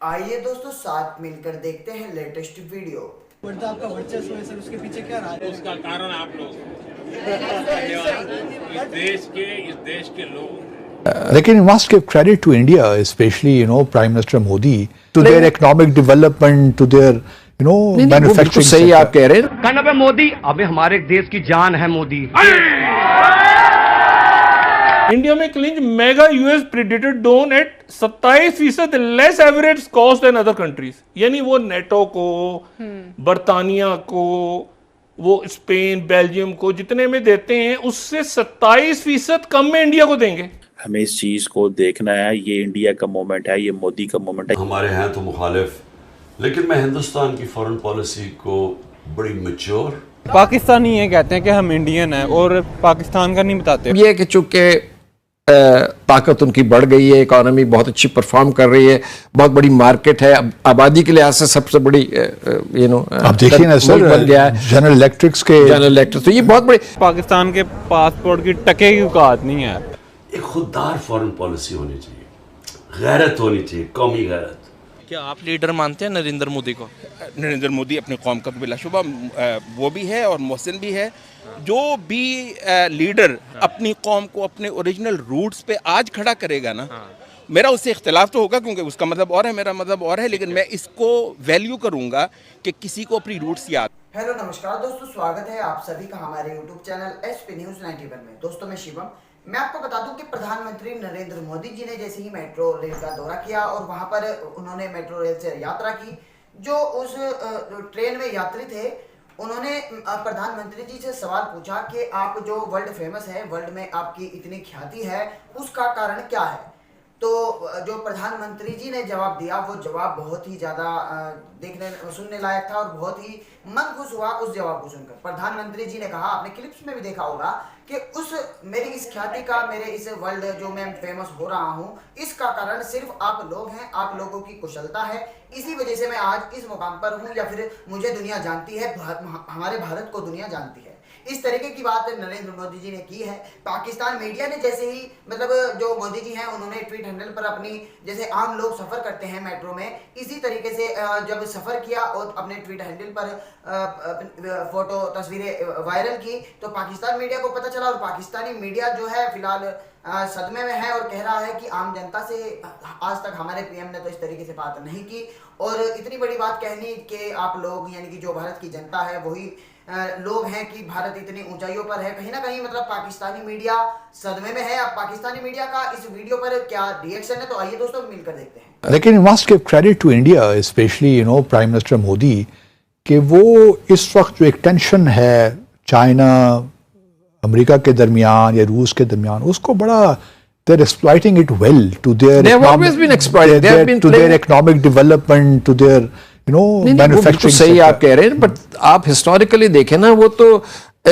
आइए दोस्तों साथ मिलकर देखते हैं लेटेस्ट वीडियो। बढ़ता आपका वर्चस्व है सर, उसके पीछे क्या रहा है? उसका कारण आप लोग धन्यवाद। इस देश के लोग Again, you must give credit to India, especially Prime Minister Modi, to their economic development, to their manufacturing. सही आप कह रहे हैं। कहना पे मोदी, अबे हमारे देश की जान है मोदी। इंडिया में clinch mega US predator drone at 27% less average cost than other countries. यानी वो नेटो को, बर्तानिया को, वो स्पेन, बेल्जियम को जितने में देते हैं उससे 27% कम में इंडिया को देंगे। हमें इस चीज को देखना है। ये इंडिया का मोमेंट है, ये मोदी का मोमेंट है। हमारे हैं तो मुखालिफ, लेकिन मैं हिंदुस्तान की फॉरेन पॉलिसी को बड़ी मैच्योर। पाकिस्तानी ये कहते हैं कि हम इंडियन हैं और पाकिस्तान का नहीं बताते। ये कि चूंकि ताकत उनकी बढ़ गई है, इकोनॉमी बहुत अच्छी परफॉर्म कर रही है, बहुत बड़ी मार्केट है, आबादी के लिहाज से सबसे बड़ी आप देखिए ना सर, बन गया है जनरल इलेक्ट्रिक्स। तो ये बहुत बड़ी पाकिस्तान के पासपोर्ट की टके की औकात नहीं है। एक खुददार फॉरेन पॉलिसी होनी चाहिए, गैरत होनी चाहिए, कौमी गैरत। क्या आप लीडर मानते हैं नरेंद्र मोदी को? नरेंद्र मोदी अपनी कौम का बिलाशुबा वो भी है और मोहसिन भी है। जो भी लीडर अपनी कौम को अपने ओरिजिनल रूट्स पे आज खड़ा करेगा ना, मेरा उससे इख्तिलाफ तो होगा क्योंकि उसका मज़हब और है, मेरा मज़हब और है, लेकिन मैं इसको वैल्यू करूँगा कि किसी को अपनी रूट्स याद। हेलो नमस्कार दोस्तों, स्वागत है आप सभी का हमारे यूट्यूब चैनल एसपी न्यूज़ 91 में। दोस्तों मैं शिवम, मैं आपको बता दूं कि प्रधानमंत्री नरेंद्र मोदी जी ने जैसे ही मेट्रो रेल का दौरा किया और वहां पर उन्होंने मेट्रो रेल से यात्रा की, जो उस ट्रेन में यात्री थे उन्होंने प्रधानमंत्री जी से सवाल पूछा कि आप जो वर्ल्ड फेमस है, वर्ल्ड में आपकी इतनी ख्याति है, उसका कारण क्या है। तो जो प्रधानमंत्री जी ने जवाब दिया वो जवाब बहुत ही ज़्यादा देखने सुनने लायक था और बहुत ही मन खुश हुआ उस जवाब को सुनकर। प्रधानमंत्री जी ने कहा, आपने क्लिप्स में भी देखा होगा कि मेरी इस ख्याति का, मेरे इस वर्ल्ड जो मैं फेमस हो रहा हूँ, इसका कारण सिर्फ आप लोग हैं, आप लोगों की कुशलता है। इसी वजह से मैं आज इस मुकाम पर हूँ, या फिर मुझे दुनिया जानती है, हमारे भारत को दुनिया जानती है। इस तरीके की बात नरेंद्र मोदी जी ने की है। पाकिस्तान मीडिया ने जैसे ही जो मोदी जी हैं उन्होंने ट्वीट हैंडल पर अपनी, जैसे आम लोग सफ़र करते हैं मेट्रो में, इसी तरीके से जब सफ़र किया और अपने ट्वीट हैंडल पर फोटो तस्वीरें वायरल की, तो पाकिस्तान मीडिया को पता चला और पाकिस्तानी मीडिया जो है फिलहाल सदमे में है और कह रहा है कि आम जनता से आज तक हमारे पीएम ने तो इस तरीके से बात नहीं की। और इतनी बड़ी बात कहनी कि आप लोग, यानी कि जो भारत की जनता है वही लोग हैं कि भारत इतनी ऊंचाइयों पर है। कहीं ना कहीं मतलब पाकिस्तानी मीडिया सदमे में है। अब पाकिस्तानी मीडिया का इस वीडियो पर क्या रिएक्शन है, तो आइए दोस्तों मिलकर देखते हैं। लेकिन you must give credit to India, specially prime minister Modi, कि वो इस वक्त जो एक टेंशन है चाइना अमेरिका के दरमियान या रूस के दरमियान, उसको बड़ा they're exploiting it well to their economic development, to their manufacturing. सही आप कह रहे हैं, बट आप हिस्टोरिकली देखें ना, वो तो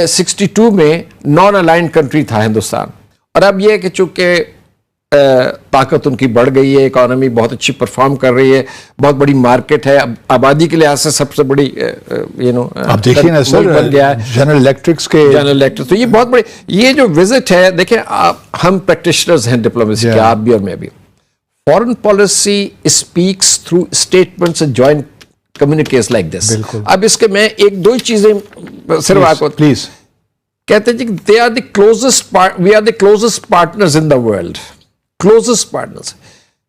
62 में नॉन अलाइंड कंट्री था हिंदुस्तान, और अब ये है कि चूंकि ताकत उनकी बढ़ गई है, इकोनॉमी बहुत अच्छी परफॉर्म कर रही है, बहुत बड़ी मार्केट है, आबादी के लिहाज से सबसे बड़ी आप देखिए ना सर, बन गया है जनरल इलेक्ट्रिक्स। तो ये बहुत बड़ी, ये जो विजिट है, देखिए आप, हम प्रैक्टिशनर्स हैं डिप्लोमेसी के, आप भी और मैं भी। Foreign policy speaks through statements and joint communicates like this. अब इसके मैं एक दो चीजें सिर्फ आपको प्लीज कहते हैं, they are the closest we are the closest partners in the world, closest partners.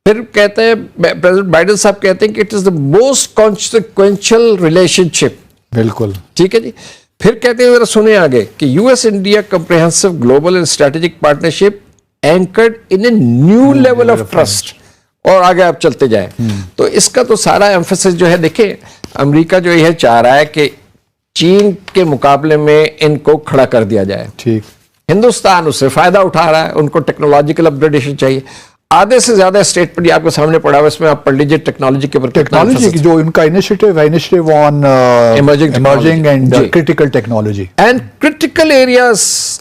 फिर कहते हैं, प्रेसिडेंट बाइडेन साहब कहते हैं कि it is the most consequential relationship. बिल्कुल ठीक है जी। फिर कहते हैं, जरा सुने आगे, कि US India comprehensive global and strategic partnership anchored in a new level of trust. और आगे आप चलते जाए तो इसका तो सारा एम्फेसिस जो है, देखिए अमेरिका जो यह चाह रहा है कि चीन के मुकाबले में इनको खड़ा कर दिया जाए। ठीक, हिंदुस्तान उससे फायदा उठा रहा है, उनको टेक्नोलॉजिकल अपग्रेडेशन चाहिए। आधे से ज्यादा स्टेटमेंट आपके सामने पड़ा हुआ, इसमें आप पढ़ लीजिए टेक्नोलॉजी के ऊपर। टेक्नोलॉजी की जो इनका initiative on emerging and critical technology and critical areas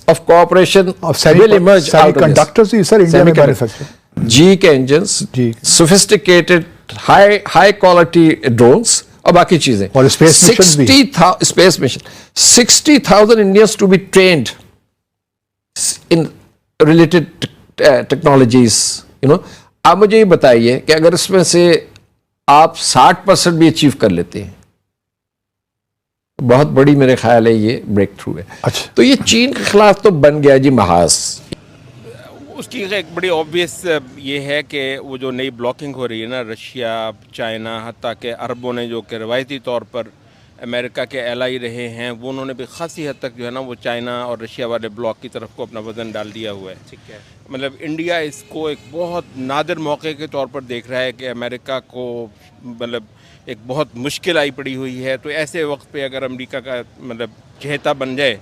of cooperation will emerge. Semiconductors sir India में मैन्युफैक्चर, जी के engines, sophisticated high quality drones और बाकी चीजें, और space mission 60,000 Indians to be trained in related technologies. आप मुझे ये बताइए कि अगर इसमें से आप 60% भी अचीव कर लेते हैं, बहुत बड़ी मेरे ख्याल है ये ब्रेक थ्रू है। अच्छा, तो ये चीन के खिलाफ तो बन गया जी महाज। उसकी एक बड़ी ऑब्वियस ये है कि वो जो नई ब्लॉकिंग हो रही है ना, रशिया, चाइना, हत्ता के अरबों ने जो कि रवायती तौर पर अमेरिका के एलाई रहे हैं, वो उन्होंने भी खासी हद तक जो है ना वो चाइना और रशिया वाले ब्लॉक की तरफ को अपना वज़न डाल दिया हुआ है। ठीक है। मतलब इंडिया इसको एक बहुत नादिर मौके के तौर पर देख रहा है कि अमेरिका को मतलब एक बहुत मुश्किल आई पड़ी हुई है, तो ऐसे वक्त पे अगर अमेरिका का मतलब चहेता बन जाए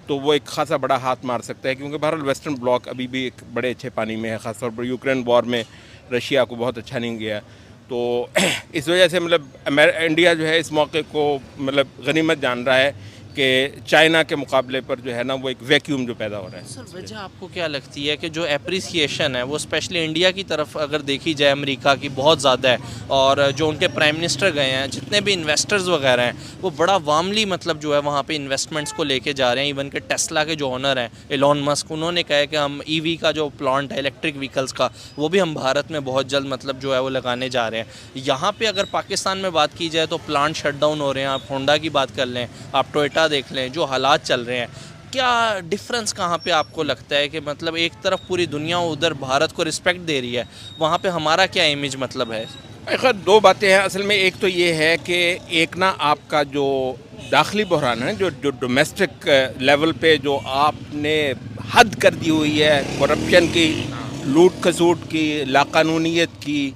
तो वो एक खासा बड़ा हाथ मार सकता है, क्योंकि बहरहाल वेस्टर्न ब्लॉक अभी भी एक बड़े अच्छे पानी में है, ख़ासतौर पर यूक्रेन वॉर में रशिया को बहुत अच्छा नहीं गया। तो इस वजह से मतलब इंडिया जो है इस मौके को मतलब गनीमत जान रहा है कि चाइना के मुकाबले पर जो है ना वो एक वैक्यूम जो पैदा हो रहा है। सर वजह आपको क्या लगती है कि जो एप्रिसिएशन है वो स्पेशली इंडिया की तरफ अगर देखी जाए अमेरिका की बहुत ज़्यादा है, और जो उनके प्राइम मिनिस्टर गए हैं, जितने भी इन्वेस्टर्स वगैरह हैं, वो बड़ा वार्मली मतलब जो है वहाँ पे इन्वेस्टमेंट्स को लेके जा रहे हैं। इवन के टेस्ला के जो ओनर हैं एलोन मस्क, उन्होंने कहा है कि हम ईवी का जो प्लांट है इलेक्ट्रिक व्हीकल्स का, वो भी हम भारत में बहुत जल्द मतलब जो है वो लगाने जा रहे हैं। यहाँ पर अगर पाकिस्तान में बात की जाए तो प्लांट शट डाउन हो रहे हैं। आप होंडा की बात कर लें, आप टोयोटा देख लें, जो हालात चल रहे हैं, क्या डिफरेंस कहाँ पे आपको लगता है कि मतलब एक तरफ पूरी दुनिया उधर भारत को रिस्पेक्ट दे रही है, वहाँ पे हमारा क्या इमेज मतलब है? खैर दो बातें हैं असल में। एक तो ये है कि एक ना आपका जो दाखिली बहरान है, जो डोमेस्टिक लेवल पे जो आपने हद कर दी हुई है करप्शन की, लूट खसूट की, लाकानूनीयत की,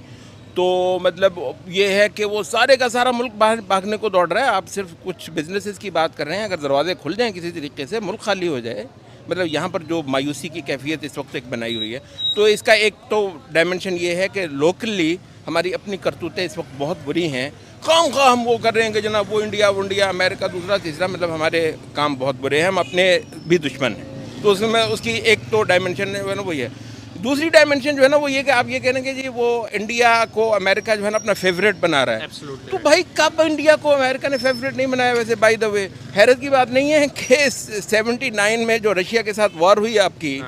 तो मतलब ये है कि वो सारे का सारा मुल्क बाहर भागने को दौड़ रहा है। आप सिर्फ कुछ बिजनेसेस की बात कर रहे हैं, अगर दरवाजे खुल जाएं किसी तरीके से, मुल्क खाली हो जाए, मतलब यहाँ पर जो मायूसी की कैफियत इस वक्त एक बनाई हुई है, तो इसका एक तो डायमेंशन ये है कि लोकली हमारी अपनी करतूतें इस वक्त बहुत बुरी हैं। काम हम वो कर रहे हैं कि जनाब वो इंडिया अमेरिका दूसरा तीसरा, मतलब हमारे काम बहुत बुरे हैं, हम अपने भी दुश्मन हैं। तो उसमें उसकी एक तो डायमेंशन है ना वो ये। दूसरी डायमेंशन जो है ना वो ये कि आप ये कह रहे हैं कि जी वो इंडिया को अमेरिका जो है ना अपना फेवरेट बना रहा है। तो भाई कब इंडिया को अमेरिका ने फेवरेट नहीं बनाया? वैसे बाय द वे हैरत की बात नहीं है कि 79 में जो रशिया के साथ वॉर हुई आपकी,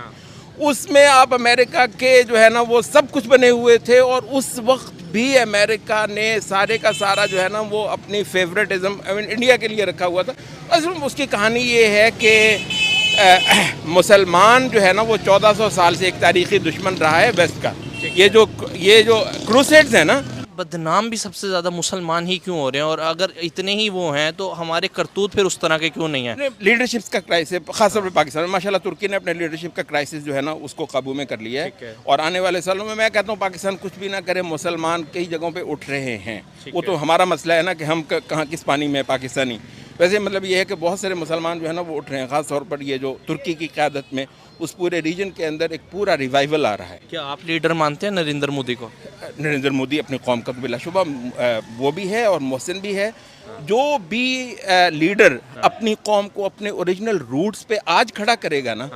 उसमें आप अमेरिका के जो है ना वो सब कुछ बने हुए थे, और उस वक्त भी अमेरिका ने सारे का सारा जो है ना वो अपनी फेवरेटिज्म इंडिया के लिए रखा हुआ था। असल में उसकी कहानी ये है कि मुसलमान जो है ना वो 1400 साल से एक तारीखी दुश्मन रहा है वेस्ट का। ये जो क्रूसेड्स हैं ना, बदनाम भी सबसे ज़्यादा मुसलमान ही क्यों हो रहे हैं? और अगर इतने ही वो हैं तो हमारे करतूत फिर उस तरह के क्यों नहीं है? लीडरशिप का क्राइसिस खासतौर पर पाकिस्तान में माशाल्लाह तुर्की ने अपने लीडरशिप का क्राइसिस जो है ना उसको काबू में कर लिया है। और आने वाले सालों में मैं कहता हूँ पाकिस्तान कुछ भी ना करे, मुसलमान कई जगहों पे उठ रहे हैं। वो तो हमारा मसला है ना कि हम कहाँ किस पानी में पाकिस्तानी। वैसे मतलब ये है कि बहुत सारे मुसलमान जो है ना वो उठ रहे हैं, ख़ास तौर पर ये जो तुर्की की क़यादत में उस पूरे रीजन के अंदर एक पूरा रिवाइवल आ रहा है। क्या आप लीडर मानते हैं नरेंद्र मोदी को? नरेंद्र मोदी अपनी कौम का तो बिलाशुबा वो भी है और मोहसिन भी है। जो भी लीडर अपनी कौम को अपने ओरिजिनल रूट्स पे आज खड़ा करेगा ना,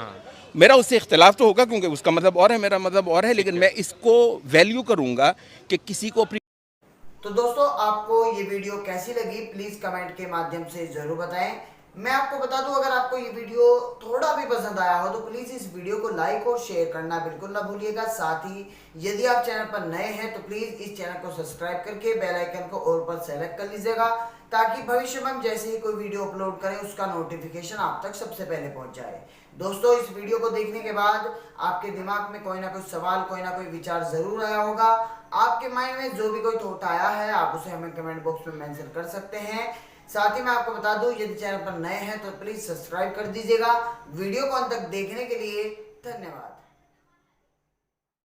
मेरा उससे इख्तिलाफ तो होगा क्योंकि उसका मज़हब और है, मेरा मज़हब और है, लेकिन मैं इसको वैल्यू करूँगा कि किसी को अपनी। तो दोस्तों आपको ये वीडियो कैसी लगी प्लीज कमेंट के माध्यम से जरूर बताएं। मैं आपको बता दूं अगर आपको ये वीडियो थोड़ा भी पसंद आया हो तो प्लीज इस वीडियो को लाइक और शेयर करना बिल्कुल ना भूलिएगा। साथ ही यदि आप चैनल पर नए हैं तो प्लीज इस चैनल को सब्सक्राइब करके बेल आइकन को ऑल पर सेलेक्ट कर लीजिएगा, ताकि भविष्य में हम जैसे ही कोई वीडियो अपलोड करें उसका नोटिफिकेशन आप तक सबसे पहले पहुंच जाए। दोस्तों इस वीडियो को देखने के बाद आपके दिमाग में कोई ना कोई सवाल, कोई ना कोई विचार जरूर आया होगा। आपके माइंड में जो भी कोई थॉट आया है आप उसे हमें कमेंट बॉक्स में मेंशन कर सकते हैं। साथ ही मैं आपको बता दूं यदि चैनल पर नए हैं तो प्लीज सब्सक्राइब कर दीजिएगा। वीडियो को अंत तक देखने के लिए धन्यवाद।